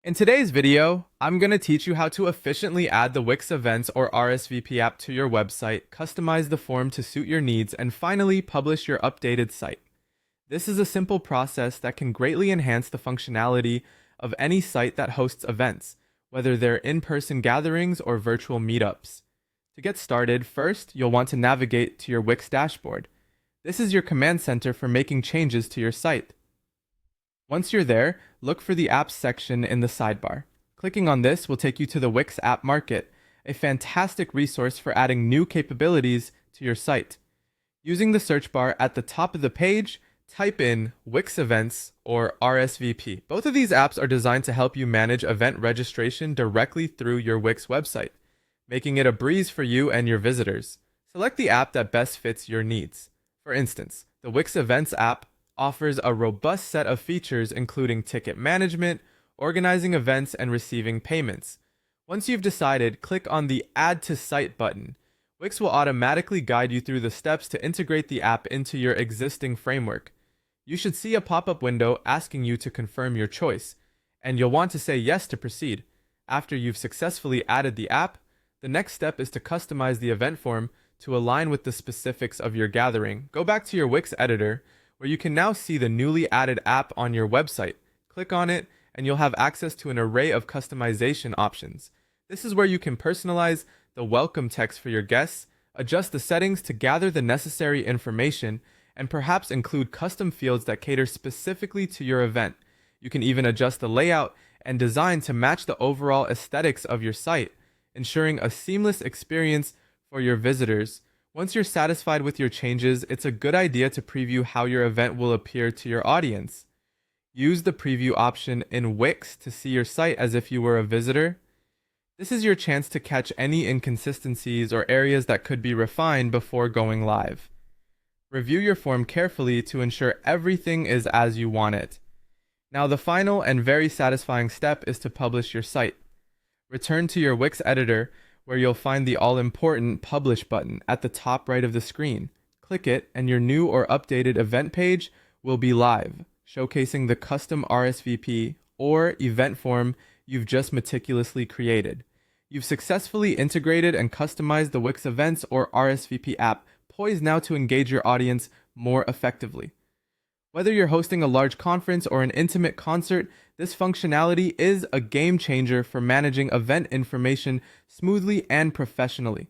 In today's video, I'm going to teach you how to efficiently add the Wix Events or RSVP app to your website, customize the form to suit your needs, and finally publish your updated site. This is a simple process that can greatly enhance the functionality of any site that hosts events, whether they're in-person gatherings or virtual meetups. To get started, first, you'll want to navigate to your Wix dashboard. This is your command center for making changes to your site. Once you're there, look for the Apps section in the sidebar. Clicking on this will take you to the Wix App Market, a fantastic resource for adding new capabilities to your site. Using the search bar at the top of the page, type in Wix Events or RSVP. Both of these apps are designed to help you manage event registration directly through your Wix website, making it a breeze for you and your visitors. Select the app that best fits your needs. For instance, the Wix Events app offers a robust set of features including ticket management, organizing events, and receiving payments. Once you've decided, click on the Add to Site button. Wix will automatically guide you through the steps to integrate the app into your existing framework. You should see a pop-up window asking you to confirm your choice, and you'll want to say yes to proceed. After you've successfully added the app, the next step is to customize the event form to align with the specifics of your gathering. Go back to your Wix editor, where you can now see the newly added app on your website. Click on it, and you'll have access to an array of customization options. This is where you can personalize the welcome text for your guests, adjust the settings to gather the necessary information, and perhaps include custom fields that cater specifically to your event. You can even adjust the layout and design to match the overall aesthetics of your site, ensuring a seamless experience for your visitors. Once you're satisfied with your changes, it's a good idea to preview how your event will appear to your audience. Use the preview option in Wix to see your site as if you were a visitor. This is your chance to catch any inconsistencies or areas that could be refined before going live. Review your form carefully to ensure everything is as you want it. Now, the final and very satisfying step is to publish your site. Return to your Wix editor, where you'll find the all-important Publish button at the top right of the screen. Click it, and your new or updated event page will be live, showcasing the custom RSVP or event form you've just meticulously created. You've successfully integrated and customized the Wix Events or RSVP app, poised now to engage your audience more effectively. Whether you're hosting a large conference or an intimate concert, this functionality is a game changer for managing event information smoothly and professionally.